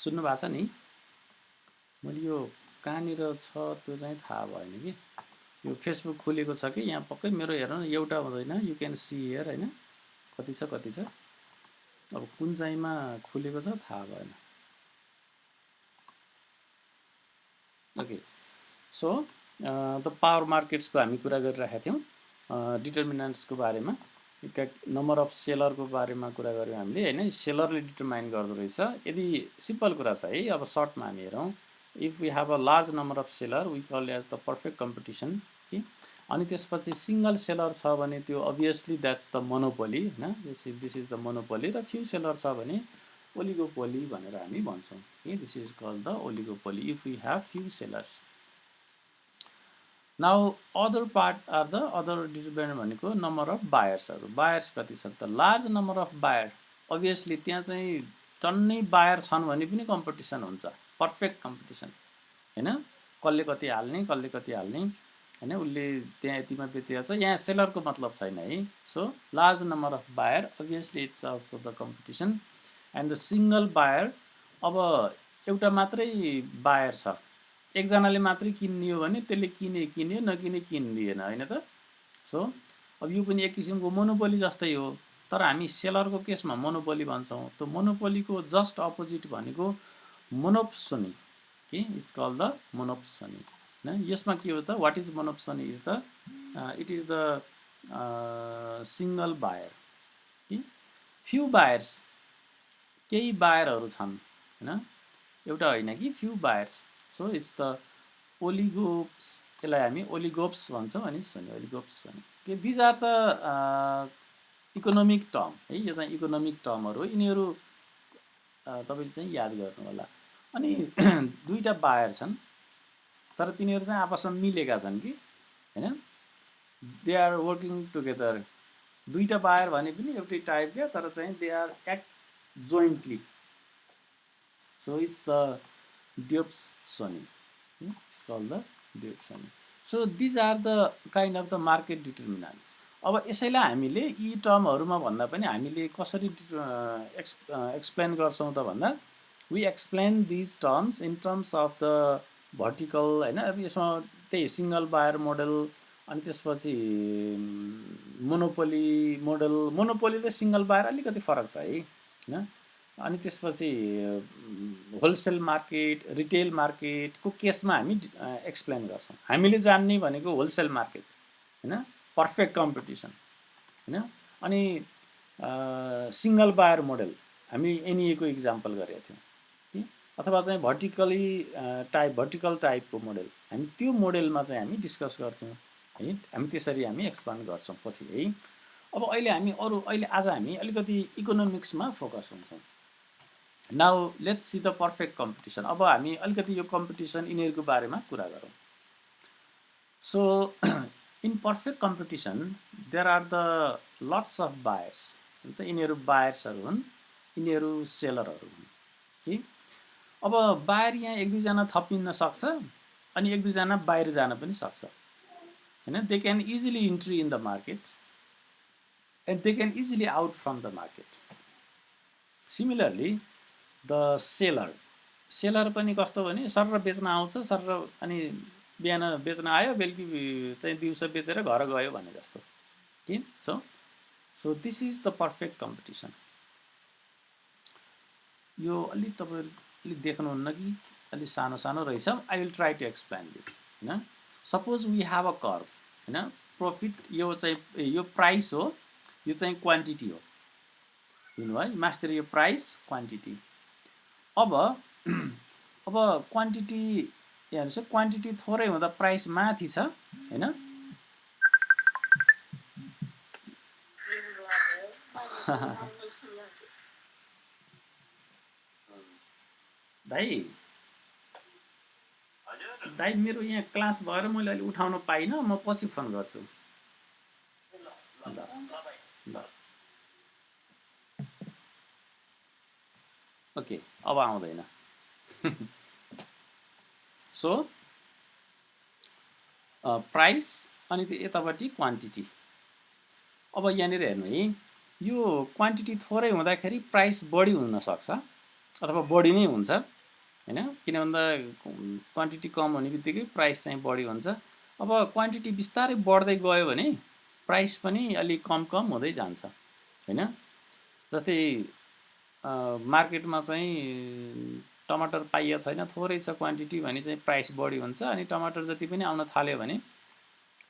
सुन्नु भएको छ नि? मैले यो कहाँनिर छ त्यो चाहिँ थाहा भएन कि यो फेसबुक खुलेको छ कि यहाँ पक्कै मेरो हेर्नु न एउटा हुँदैन यु क्यान सी हियर हैन कति छ अब कुन चाहिँमा खुलेको छ थाहा भएन ओके सो द पावर मार्केट्सको हामी कुरा गरिरहेका थियौँ डिटर्मिनेन्ट्सको बारेमा नम्बर अफ सेलरको बारेमा कुरा गऱ्यौँ हामीले हैन सेलरले डिटरमाइन गर्दो रहेछ यदि सिम्पल कुरा छ है अब सर्टमा हामी हेरौँ if we have a large number of seller we call as the perfect competition कि अनि त्यसपछि सिंगल सेलर छ भने त्यो अभियसली द्याट्स द मोनोपोली हैन दिस इज द मोनोपोली र फ्यू सेलर छ भने ओलिगोपोली भनेर हामी भन्छौँ कि this is called the oligopoly if we have few sellers now other part are the other determinant भनेको नम्बर अफ बायर्सहरू बायर्स कति छ त large number of buyer obviously त्यहाँ चाहिँ टन्नै बायर छन् भने पनि कम्पिटिसन हुन्छ पर्फेक्ट कम्पिटिसन हैन कसले कति हाल्ने हैन उसले त्यहाँ यतिमा बेचेको छ यहाँ सेलरको मतलब छैन है so large number of buyer obviously it's also the competition and the single buyer अब एउटा मात्रै बायर छ एकजनाले मात्रै किन्ने हो भने त्यसले किन्यो नकिने किन्दिएन हैन त सो अब यो पनि एक किसिमको मोनोपोली जस्तै हो तर हामी सेलरको केसमा मोनोपोली भन्छौँ त्यो मोनोपोलीको जस्ट अपोजिट भनेको मोनोप्सोनी कि इट्स कल्ड द मोनोप्सोनी हैन यसमा के हो त what is monopsony is the it is the single buyer कि फ्यू बायर्स केही बायरहरू छन् हैन एउटा होइन कि few buyers so it's the oligops यसलाई हामी ओलिगोप्स भन्छौँ अनि सुन्यो ओलिगोप्स के these are the economic term है यो चाहिँ इकोनोमिक टर्महरू हो यिनीहरू तपाईँले चाहिँ याद गर्नु होला अनि दुईटा बायर छन् तर तिनीहरू चाहिँ आपसमा मिलेका छन् कि हैन दे आर वर्किङ टुगेदर दुईटा बायर भने पनि एउटै टाइपका तर चाहिँ they are act jointly so it's the duopsony it's called the duopsony so these are the kind of the market determinants अब यसैलाई हामीले यी टर्महरूमा भन्दा पनि हामीले कसरी एक्सप्लेन गर्छौँ त भन्दा we explain these terms in terms of the vertical हैन अब यसमा त्यही सिंगल बायर मोडल अनि त्यसपछि मोनोपोली मोडल मोनोपोली र सिंगल बायर अलिकति फरक छ है हैन अनि त्यसपछि होलसेल मार्केट रिटेल मार्केटको केसमा हामी एक्सप्लेन गर्छौँ हामीले जान्ने भनेको होलसेल मार्केट हैन पर्फेक्ट कम्पिटिसन हैन अनि सिंगल बायर मोडल हामी एनईएको इक्जाम्पल गरेका थियौँ कि अथवा चाहिँ भर्टिकल टाइपको मोडल हामी त्यो मोडलमा चाहिँ हामी डिस्कस गर्छौँ है हामी त्यसरी हामी एक्सप्लेन गर्छौँ पछि है अब अहिले आज हामी अलिकति इकोनोमिक्समा फोकस हुन्छौँ now let's see the perfect competition अब हामी अलिकति यो कम्पिटिसन यिनीहरूको बारेमा कुरा गरौँ so in perfect competition there are the lots of buyers त यिनीहरू बायर्सहरू हुन् यिनीहरू सेलरहरू हुन् कि अब बायर यहाँ एक दुईजना थपिन सक्छ अनि एक दुईजना बाहिर जान पनि सक्छ हैन they can easily entry in the market and they can easily out from the market similarly the seller पनि कस्तो भने सर बेच्न आउँछ सर अनि बिहान बेच्न आयो बेलुकी चाहिँ दिउँसो बेचेर घर गयो भने जस्तो कि so this is the perfect competition यो अलि तपाईहरु अलि देख्नुहुन्न कि अलि सानो सानो रहेछ I will try to explain this हैन suppose we have a curve हैन प्रॉफिट यो चाहिँ यो प्राइस हो यो चाहिँ क्वान्टिटी हो बुझ्नु है मास्टर यो प्राइस क्वान्टिटी अब क्वान्टिटी हेर्नुस् क्वान्टिटी थोरै हुँदा प्राइस माथि छ हैन दाइ मेरो यहाँ क्लास भएर मैले अहिले उठाउन पाइनँ म पछि फोन गर्छु ल ओके अब आउँदैन सो प्राइस अनि त्यो यतापट्टि क्वान्टिटी अब यहाँनिर हेर्नु है यो क्वान्टिटी थोरै हुँदाखेरि प्राइस बढी हुन सक्छ अथवा बढी नै हुन्छ हैन, किन भन्दा क्वान्टिटी कम हुने बित्तिकै प्राइस चाहिँ बढी हुन्छ। अब क्वान्टिटी बिस्तारै बढ्दै गयो भने प्राइस पनि अलिक कम कम हुँदै जान्छ हैन। जस्तै मार्केटमा चाहिँ टमाटर पाइएको छैन, थोरै छ क्वान्टिटी भने चाहिँ प्राइस बढी हुन्छ, अनि टमाटर जति पनि आउन थाल्यो भने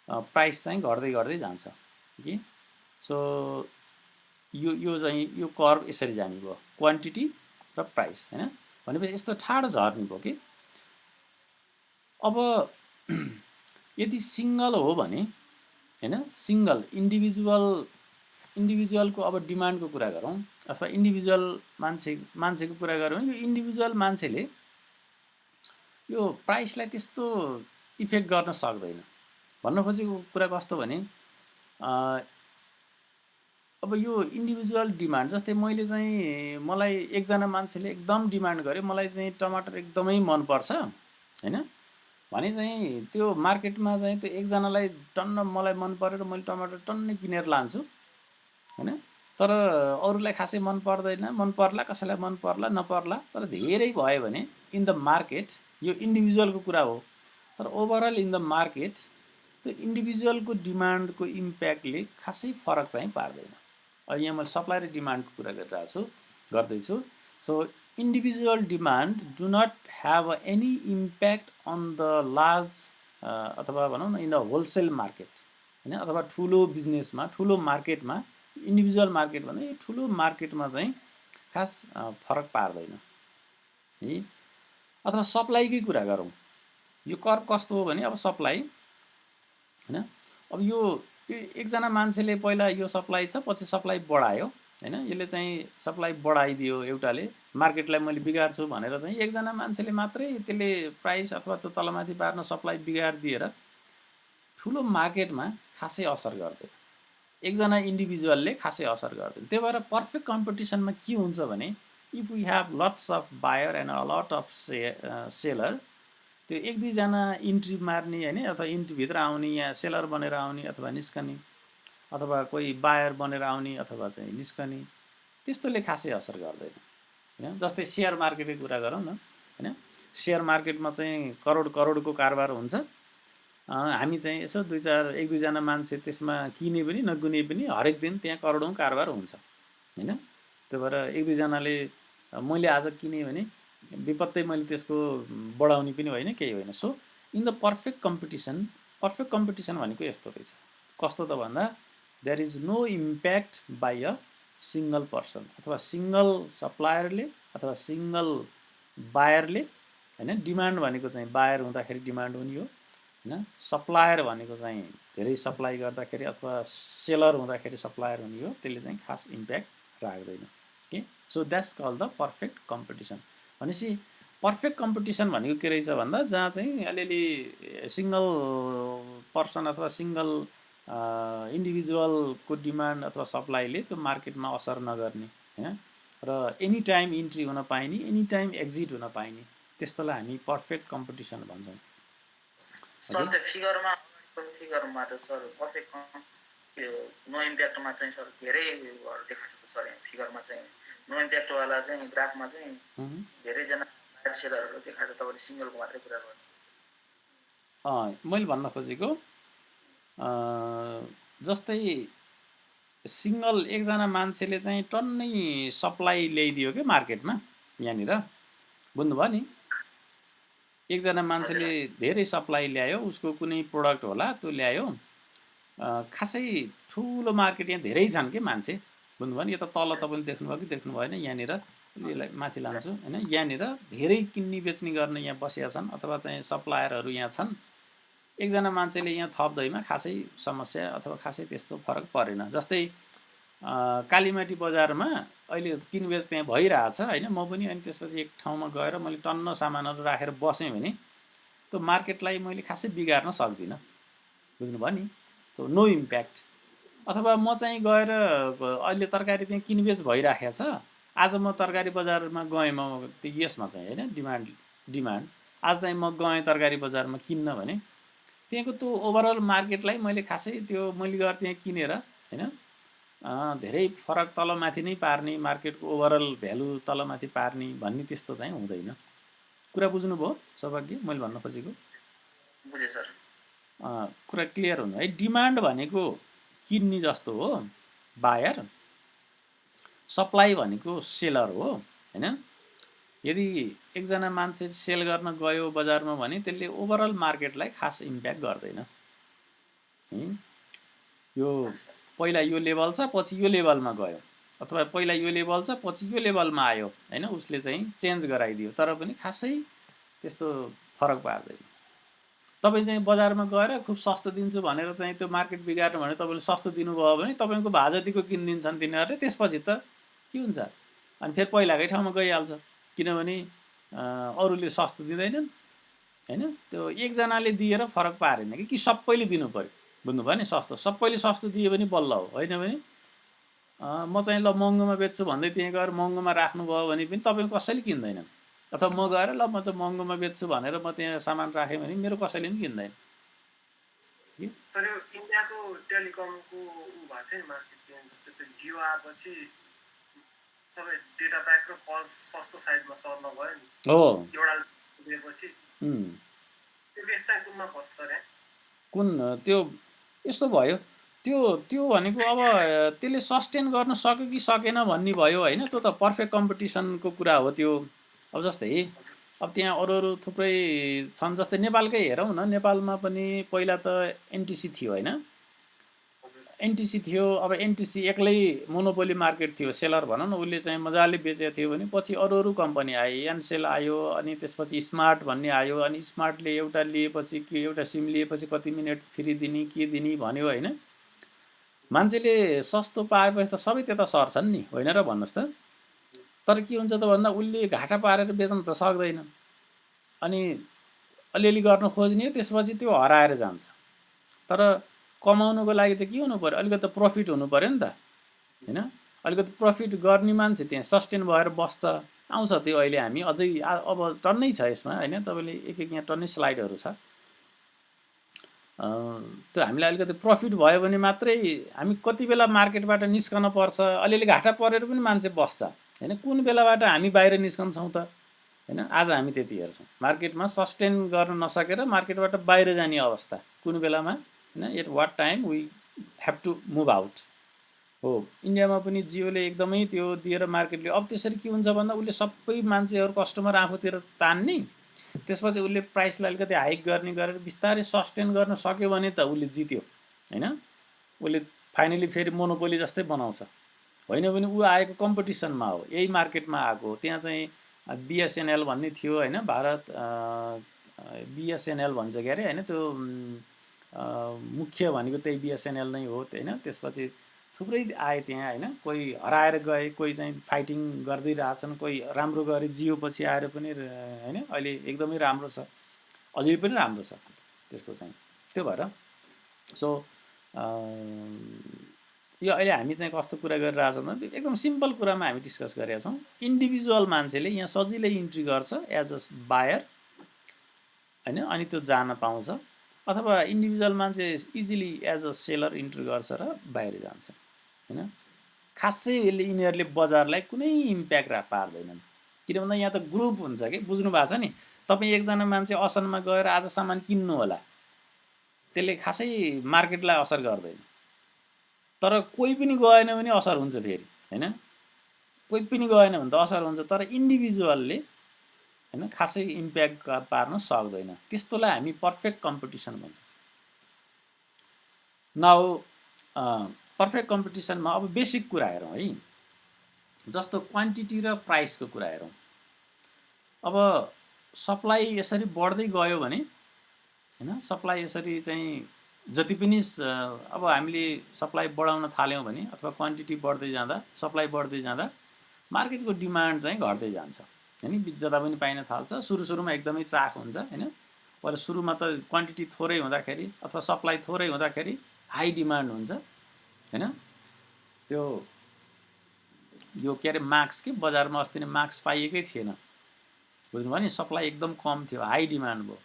प्राइस चाहिँ घट्दै घट्दै जान्छ कि। सो यो चाहिँ यो कर्भ यसरी जाने भयो, क्वान्टिटी र प्राइस हैन। भनेपछि यस्तो ठाडो झर्ने भयो कि। अब यदि सिङ्गल हो भने हैन, सिङ्गल इन्डिभिजुअलको अब डिमान्डको कुरा गरौँ अथवा इन्डिभिजुअल मान्छेको कुरा गरौँ, यो इन्डिभिजुअल मान्छेले यो प्राइसलाई त्यस्तो इफेक्ट गर्न सक्दैन। भन्न खोजेको कुरा कस्तो भने अब यो इन्डिभिजुअल डिमान्ड, जस्तै मैले चाहिँ मलाई एकजना मान्छेले एकदम डिमान्ड गर्यो, मलाई चाहिँ टमाटर एकदमै मनपर्छ हैन भने चाहिँ त्यो मार्केटमा चाहिँ त्यो एकजनालाई टन्न मलाई मन परेर मैले टमाटर टन्नै किनेर लान्छु हैन। तर अरूलाई खासै मन पर्दैन, मन पर्ला कसैलाई मन पर्ला नपर्ला, तर धेरै भयो भने इन द मार्केट, यो इन्डिभिजुअलको कुरा हो, तर ओभरअल इन द मार्केट त्यो इन्डिभिजुअलको डिमान्डको इम्प्याक्टले खासै फरक चाहिँ पार्दैन। अब यहाँ मैले सप्लाई र डिमान्डको कुरा गर्दैछु। So individual demand do not have any impact on the large अथवा भनौँ न इन द होलसेल मार्केट हैन, अथवा ठुलो बिजनेसमा ठुलो मार्केटमा। इन्डिभिजुअल मार्केट भन्दा यो ठुलो मार्केटमा चाहिँ खास फरक पार्दैन है। अथवा सप्लाईकै कुरा गरौँ, यो कर्भ कस्तो हो भने अब सप्लाई हैन, अब यो एकजना मान्छेले पहिला यो सप्लाई छ, पछि सप्लाई बढायो हैन, यसले चाहिँ सप्लाई बढाइदियो एउटाले, मार्केटलाई मैले बिगार्छु भनेर चाहिँ एकजना मान्छेले मात्रै त्यसले प्राइस अथवा त्यो तलमाथि पार्न सप्लाई बिगारिदिएर ठुलो मार्केटमा खासै असर गर्दैन, एकजना इन्डिभिजुअलले खासै असर गर्दैन। त्यही भएर पर्फेक्ट कम्पिटिसनमा के हुन्छ भने if we have lots of buyer and a lot of seller, त्यो एक दुईजना इन्ट्री मार्ने हैन, अथवा इन्ट्रीभित्र आउने, यहाँ सेलर बनेर आउने अथवा निस्कने, अथवा कोही बायर बनेर आउने अथवा चाहिँ निस्कने, त्यस्तोले खासै असर गर्दैन हैन। जस्तै सेयर मार्केटकै कुरा गरौँ न हैन, सेयर मार्केटमा चाहिँ करोड करोडको कारोबार हुन्छ, हामी चाहिँ यसो एक दुईजना मान्छे त्यसमा किने पनि नकिने पनि हरेक दिन त्यहाँ करोडौँ कारोबार हुन्छ हैन। त्यही भएर एक दुईजनाले मैले आज किने भने विपत्तै मैले त्यसको बढाउने पनि होइन, केही होइन। So in the perfect competition भनेको यस्तो रहेछ, कस्तो त भन्दा there is no impact by a single person, अथवा सिङ्गल सप्लायरले अथवा सिङ्गल बायरले हैन। डिमान्ड भनेको चाहिँ बायर हुँदाखेरि डिमान्ड हुने हो हैन, सप्लायर भनेको चाहिँ धेरै सप्लाई गर्दाखेरि अथवा सेलर हुँदाखेरि सप्लायर हुने हो, त्यसले चाहिँ खास इम्प्याक्ट राख्दैन के। So that's call the perfect competition. भनेपछि पर्फेक्ट कम्पिटिसन भनेको के रहेछ भन्दा जहाँ चाहिँ अलिअलि सिङ्गल पर्सन अथवा सिङ्गल इन्डिभिजुअलको डिमान्ड अथवा सप्लाईले त्यो मार्केटमा असर नगर्ने हैन, र एनी टाइम इन्ट्री हुन पाइने, एनी टाइम एक्जिट हुन पाइने, त्यस्तोलाई हामी पर्फेक्ट कम्पिटिसन भन्छौँ। सर त्यो फिगरमा त सर पर्फेक्ट नो इम्प्याक्टमा चाहिँ सर धेरै देखाएको छ त सर, यहाँ फिगरमा चाहिँ नो इम्प्याक्ट वाला चाहिँ ग्राफमा चाहिँ धेरैजना बायर सेलरहरू देखाएको छ, तपाईँले सिङ्गलको मात्रै कुरा गर्नु। मैले भन्न खोजेको जस्तै सिङ्गल एकजना मान्छेले चाहिँ टन्नै सप्लाई ल्याइदियो क्या मार्केटमा, यहाँनिर बुझ्नुभयो नि, एकजना मान्छेले धेरै सप्लाई ल्यायो, उसको कुनै प्रोडक्ट होला त्यो ल्यायो, खासै ठुलो मार्केट यहाँ धेरै छन् कि मान्छे, बुझ्नुभयो नि। यो त तल तपाईँले देख्नुभयो कि देख्नु भएन, यहाँनिर यसलाई माथि लान्छु हैन, यहाँनिर धेरै किन्ने बेच्ने गर्न यहाँ बसेका छन् अथवा चाहिँ सप्लायरहरू यहाँ छन्। एकजना मान्छेले यहाँ थप्दैमा खासै समस्या अथवा खासै त्यस्तो फरक परेन। जस्तै कालीमाटी बजारमा अहिले किनबेच त्यहाँ भइरहेछ हैन, म पनि अनि त्यसपछि एक ठाउँमा गएर मैले टन्न सामानहरू राखेर बसेँ भने त्यो मार्केटलाई मैले खासै बिगार्न सक्दिनँ, बुझ्नुभयो नि, त्यो नो इम्प्याक्ट। अथवा म चाहिँ गएर अहिले तरकारी त्यहाँ किनबेच भइराखेको छ, आज म तरकारी बजारमा गएँ, म त्यो यसमा चाहिँ हैन डिमान्ड आज चाहिँ म गएँ तरकारी बजारमा किन्न भने त्यहाँको त्यो ओभरअल मार्केटलाई मैले खासै त्यो मैले गएर त्यहाँ किनेर हैन धेरै फरक तलमाथि नै पार्ने, मार्केटको ओभरअल भ्यालु तलमाथि पार्ने भन्ने त्यस्तो चाहिँ हुँदैन। कुरा बुझ्नुभयो सौभाग्य मैले भन्न खोजेको? बुझेँ सर। कुरा क्लियर हुनु है। डिमान्ड भनेको किन्ने जस्तो हो बायर, सप्लाई भनेको सेलर हो हैन। यदि एकजना मान्छे सेल गर्न गयो बजारमा भने त्यसले ओभरअल मार्केटलाई खास इम्प्याक्ट गर्दैन। यो पहिला यो लेभल छ पछि यो लेभलमा गयो, अथवा पहिला यो लेभल छ पछि यो लेभलमा आयो हैन, उसले चाहिँ चेन्ज गराइदियो तर पनि खासै त्यस्तो फरक पार्दैन। तपाईँ चाहिँ बजारमा गएर खुब सस्तो दिन्छु भनेर चाहिँ त्यो मार्केट बिगार्नु भने तपाईँले सस्तो दिनुभयो भने तपाईँको भाजतीको किनिदिन्छन् तिनीहरूले, त्यसपछि त के हुन्छ अनि फेरि पहिलाकै ठाउँमा गइहाल्छ, किनभने अरूले सस्तो दिँदैनन् हैन। त्यो एकजनाले दिएर फरक पारेन कि सबैले दिनु पर्यो, बुझ्नुभयो नि। सस्तो सबैले सस्तो दियो भने बल्ल हो, होइन भने म चाहिँ ल महँगोमा बेच्छु भन्दै त्यहाँ गएर महँगोमा राख्नुभयो भने पनि तपाईँ कसैले किन्दैन। अथवा म गएर ल म त महँगोमा बेच्छु भनेर म त्यहाँ सामान राखेँ भने मेरो कसैले पनि किन्दैन। सर यो इन्डियाको टेलिकमको भएको थियो नि मार्केट चेन्ज, जस्तै त्यो जियो आएपछि सबै डेटा प्याक र कल सस्तो साइडमा सर्न गयो नि हो एउटा दिएपछि। त्यो केस चाहिँ कुनमा पर्छ सर? कुन त्यो यस्तो भयो, त्यो भनेको अब त्यसले सस्टेन गर्न सक्यो कि सकेन भन्ने भयो होइन। त्यो त पर्फेक्ट कम्पिटिसनको कुरा हो त्यो। अब जस्तै अब त्यहाँ अरू थुप्रै छन्, जस्तै नेपालकै हेरौँ न। नेपालमा पनि पहिला त एनटिसी थियो होइन, एनटिसी थियो। अब एनटिसी एक्लै मोनोपोली मार्केट थियो, सेलर भनौँ न, उसले चाहिँ मजाले बेचेको थियो भने पछि अरू कम्पनी आयो, एनसेल आयो, अनि त्यसपछि स्मार्ट भन्ने आयो, अनि स्मार्टले एउटा लिएपछि के एउटा सिम लिएपछि कति मिनट फ्री दिने के दिने भन्यो होइन। मान्छेले सस्तो पाएपछि त सबै त्यता सर्छन् नि, होइन र भन्नुहोस् त। तर के हुन्छ त भन्दा उसले घाटा पारेर बेच्न त सक्दैन, अनि अलिअलि गर्न खोज्ने, त्यसपछि त्यो हराएर जान्छ। तर कमाउनुको लागि त के हुनु पर्यो, अलिकति त प्रफिट हुनु पर्यो नि त हैन। अलिकति प्रफिट गर्ने मान्छे त्यहाँ सस्टेन भएर बस्छ, आउँछ त्यो। अहिले हामी अझै अब टन्नै छ यसमा हैन, तपाईँले एक यहाँ टन्नै स्लाइडहरू छ। त्यो हामीलाई अलिकति प्रफिट भयो भने मात्रै हामी कति बेला मार्केटबाट निस्कन पर्छ, अलिअलि घाटा परेर पनि मान्छे बस्छ हैन। कुन बेलाबाट हामी बाहिर निस्कन्छौँ त हैन। आज हामी त्यति हेर्छौँ, मार्केटमा सस्टेन गर्न नसकेर मार्केटबाट बाहिर जाने अवस्था कुन बेलामा हैन। At what time we have to move out हो। इन्डियामा पनि जियोले एकदमै त्यो दिएर मार्केटले अब त्यसरी के हुन्छ भन्दा उसले सबै मान्छेहरू कस्टमर आफूतिर तान्ने, त्यसपछि उसले प्राइसलाई अलिकति हाइक गर्ने गरेर बिस्तारै सस्टेन गर्न सक्यो भने त उसले जित्यो हैन। उसले फाइनली फेरि मोनोपोली जस्तै बनाउँछ, होइन भने ऊ आएको कम्पिटिसनमा हो, यही मार्केटमा आएको। त्यहाँ चाहिँ बिएसएनएल भन्ने थियो होइन, भारत बिएसएनएल भन्छ के अरे होइन। त्यो मुख्य भनेको त्यही बिएसएनएल नै हो होइन। त्यसपछि थुप्रै आए त्यहाँ होइन, कोही हराएर गए, कोही चाहिँ फाइटिङ गर्दै रहेछन्, कोही राम्रो गरे। जियो पछि आएर पनि होइन अहिले एकदमै राम्रो छ, अझै पनि राम्रो छ त्यसको चाहिँ। त्यो भएर सो यो अहिले हामी चाहिँ कस्तो कुरा गरिरहेछौँ भने एकदम सिम्पल कुरामा हामी डिस्कस गरेका छौँ। इन्डिभिजुअल मान्छेले यहाँ सजिलै इन्ट्री गर्छ एज अ बायर होइन, अनि त्यो जान पाउँछ, अथवा इन्डिभिजुअल मान्छे easily as a seller entry गर्छ र बाहिर जान्छ हैन। खासै यिनीहरूले बजारलाई कुनै इम्प्याक्ट पार्दैनन्, किन भन्दा यहाँ त ग्रुप हुन्छ कि, बुझ्नु भएको छ नि। तपाईँ एकजना मान्छे असनमा गएर आज सामान किन्नु होला, त्यसले खासै मार्केटलाई असर गर्दैन। तर कोही पनि गएन भने असर हुन्छ फेरि हैन, कोही पनि गएन भने त असर हुन्छ। तर इन्डिभिजुअलले हैन खासै इम्प्याक्ट पार्न सक्दैन। त्यस्तोलाई हामी पर्फेक्ट कम्पिटिसन भन्छौँ। नाउ पर्फेक्ट कम्पिटिसनमा अब बेसिक कुरा हेरौँ है, जस्तो क्वान्टिटी र प्राइसको कुरा हेरौँ। अब सप्लाई यसरी बढ्दै गयो भने हैन, सप्लाई यसरी चाहिँ जति पनि अब हामीले सप्लाई बढाउन थाल्यौँ भने अथवा क्वान्टिटी बढ्दै जाँदा, सप्लाई बढ्दै जाँदा मार्केटको डिमान्ड चाहिँ घट्दै जान्छ हैन। जता पनि पाइन थाल्छ। सुरुमा एकदमै चाख हुन्छ हैन, तर सुरुमा त क्वान्टिटी थोरै हुँदाखेरि अथवा सप्लाई थोरै हुँदाखेरि हाई डिमान्ड हुन्छ हैन। त्यो यो के अरे मार्क्स के बजारमा अस्ति नै मार्क्स पाइएकै थिएन, बुझ्नुभयो नि। सप्लाई एकदम कम थियो, हाई डिमान्ड भयो।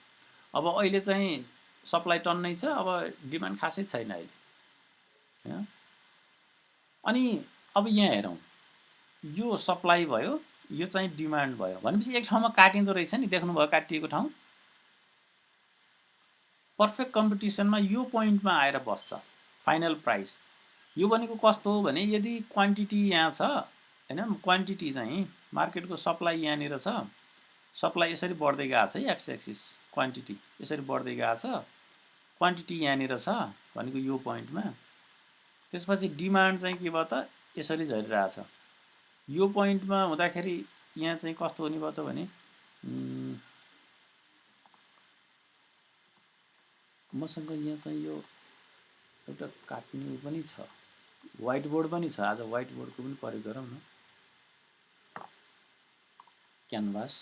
अब अहिले चाहिँ सप्लाई टन्नै छ, अब डिमान्ड खासै छैन अहिले हैन। अनि अब यहाँ हेरौँ, यो सप्लाई भयो, यो चाहिँ डिमान्ड भयो भनेपछि एक ठाउँमा काटिँदो रहेछ नि, देख्नुभयो काटिएको ठाउँ। पर्फेक्ट कम्पिटिसनमा यो पोइन्टमा आएर बस्छ फाइनल प्राइस। यो भनेको कस्तो हो भने यदि क्वान्टिटी यहाँ छ हैन, क्वान्टिटी चाहिँ मार्केटको सप्लाई यहाँनिर छ, सप्लाई यसरी बढ्दै गएको छ है, एक्स एक्सिस क्वान्टिटी यसरी बढ्दै गएको छ, क्वान्टिटी यहाँनिर छ भनेको यो पोइन्टमा। त्यसपछि डिमान्ड चाहिँ के भयो त यसरी झरिरहेछ। यो पोइन्टमा हुँदाखेरि यहाँ चाहिँ कस्तो हुने भयो त भने मसँग यहाँ चाहिँ यो एउटा काट्ने पनि छ, व्हाइट बोर्ड पनि छ। आज व्हाइट बोर्डको पनि प्रयोग गरौँ न। क्यानभास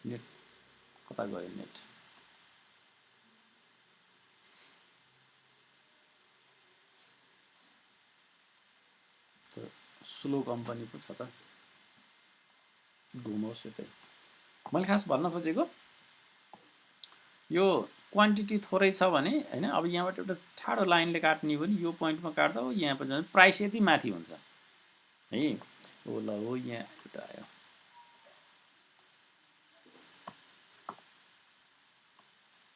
नेट कता गयो नेट? स्लो कम्पनी पो छ त, घुमोस् यतै। मैले खास भन्न खोजेको यो क्वान्टिटी थोरै छ भने हैन, अब यहाँबाट एउटा ठाडो लाइनले काट्ने भने यो पोइन्टमा काट्दा हो, यहाँ पनि प्राइस यति माथि हुन्छ है। हो ल हो, यहाँ एउटा आयो।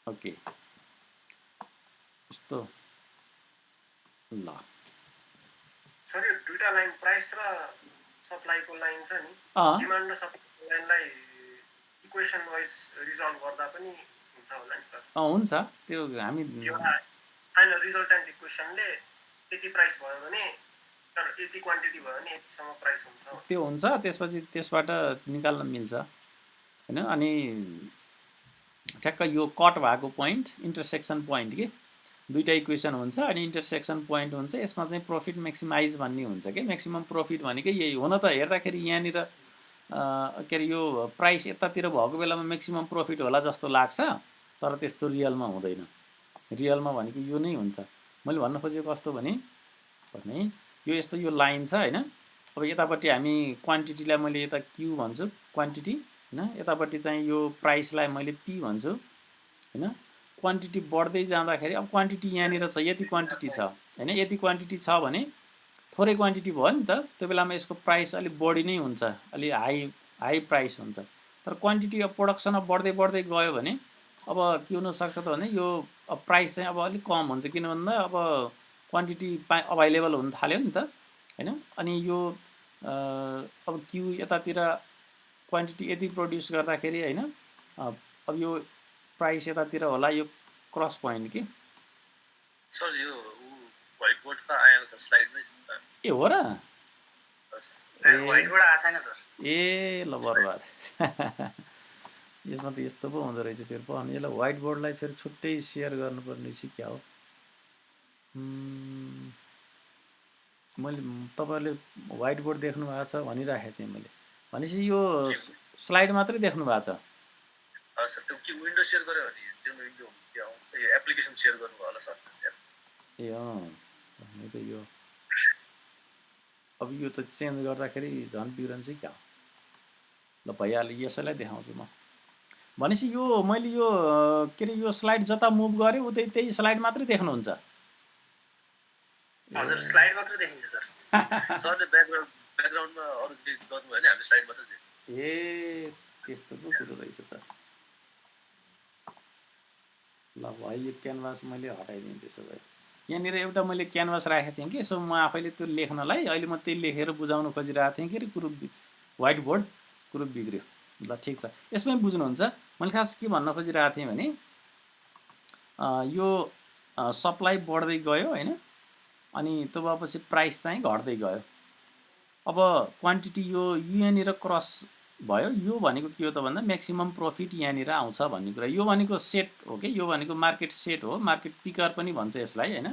ओके यस्तो ल सर यो दुईटा लाइन प्राइस र सप्लाईको लाइन छ नि, डिमान्ड र सप्लाईको लाइनलाई इक्वेसन वाइज रिजल्भ गर्दा पनि हुन्छ होला नि सर? हुन्छ, त्यो हामी फाइनल रिजल्टेन्ट इक्वेसनले यति प्राइस भयो भने तर यति क्वान्टिटी भयो भने यतिसम्म प्राइस हुन्छ, त्यो हुन्छ। त्यसपछि त्यसबाट निकाल्न मिल्छ हैन। अनि ठ्याक्क यो कट भएको पोइन्ट इन्टरसेक्सन पोइन्ट के दुईटा इक्वेसन हुन्छ अनि इन्टरसेक्सन पोइन्ट हुन्छ। यसमा चाहिँ प्रफिट म्याक्सिमाइज भन्ने हुन्छ कि म्याक्सिमम प्रफिट भनेकै यही हुन त हेर्दाखेरि यहाँनिर के अरे यो प्राइस यतातिर भएको बेलामा म्याक्सिमम प्रफिट होला जस्तो लाग्छ, तर त्यस्तो रियलमा हुँदैन। रियलमा भनेको यो नै हुन्छ। मैले भन्न खोजेको कस्तो भने यो यस्तो यो लाइन छ हैन। अब यतापट्टि हामी क्वान्टिटीलाई मैले यता क्यू भन्छु क्वान्टिटी हैन, यतापट्टि चाहिँ यो प्राइसलाई मैले पी भन्छु हैन। क्वान्टिटी बढ्दै जाँदाखेरि अब क्वान्टिटी यहाँनिर छ, यति क्वान्टिटी छ हैन, यति क्वान्टिटी छ भने थोरै क्वान्टिटी भयो नि त, त्यो बेलामा यसको प्राइस अलिक बढी नै हुन्छ, अलि हाई प्राइस हुन्छ। तर क्वान्टिटी अब प्रोडक्सन बढ्दै बढ्दै गयो भने अब के हुनसक्छ त भने यो प्राइस चाहिँ अब अलिक कम हुन्छ, किन भन्दा अब क्वान्टिटी अभाइलेबल हुन थाल्यो नि त हैन। अनि यो अब क्यू यतातिर क्वान्टिटी यति प्रड्युस गर्दाखेरि हैन, अब यो प्राइस यतातिर होला, यो क्रस पोइन्ट के सर। यो व्हाइट बोर्ड त आएको छ स्लाइडमै छ त। ए हो र? व्हाइट बोर्ड आएको छैन सर। ए ल बर्बाद। यसमा त यस्तो पो हुँदो रहेछ फेरि पो। अनि यसलाई व्हाइट बोर्डलाई फेरि छुट्टै सेयर गर्नुपर्ने चाहिँ क्या हो? मैले तपाईँहरूले व्हाइट बोर्ड देख्नु भएको छ भनिराखेको थिएँ मैले। भनेपछि यो स्लाइड मात्रै देख्नु भएको छ? सर त्यो के विन्डो सेयर गर्यो भने जुन विन्डो यो एप्लिकेसन सेयर गर्नु होला सर। ए यो त यो अब यो त चेन्ज गर्दाखेरि झन् बिग्रन्छ क्या। ल भइहाल्यो, यसैलाई देखाउँछु म। भनेपछि यो मैले यो के अरे यो स्लाइड जता मुभ गरेँ उतै त्यही स्लाइड मात्रै देख्नुहुन्छ? हजुर स्लाइड मात्रै देखिन्छ सर। सरले ब्याकग्राउन्डमा अरु के गर्नु भयो भने हामी स्लाइड मात्रै देखिन्छ। ए त्यस्तो पो कुरो रहेछ त। ल भयो, यो क्यानभास मैले हटाइदिएँ। त्यसो भए यहाँनिर एउटा मैले क्यानभास राखेको थिएँ कि यसो म आफैले त्यो लेख्नलाई, अहिले म त्यही लेखेर बुझाउन खोजिरहेको थिएँ कि कुरो व्हाइट बोर्ड कुरो बिग्रियो। ल ठिक छ, यसमै बुझ्नुहुन्छ। मैले खास के भन्न खोजिरहेको थिएँ भने यो सप्लाई बढ्दै गयो हैन, अनि त्यो भएपछि प्राइस चाहिँ घट्दै गयो। अब क्वान्टिटी यो यहाँनिर क्रस भयो, यो भनेको के हो त भन्दा म्याक्सिमम प्रफिट यहाँनिर आउँछ भन्ने कुरा। यो भनेको सेट हो कि, यो भनेको मार्केट सेट हो, मार्केट पिकर पनि भन्छ यसलाई हैन,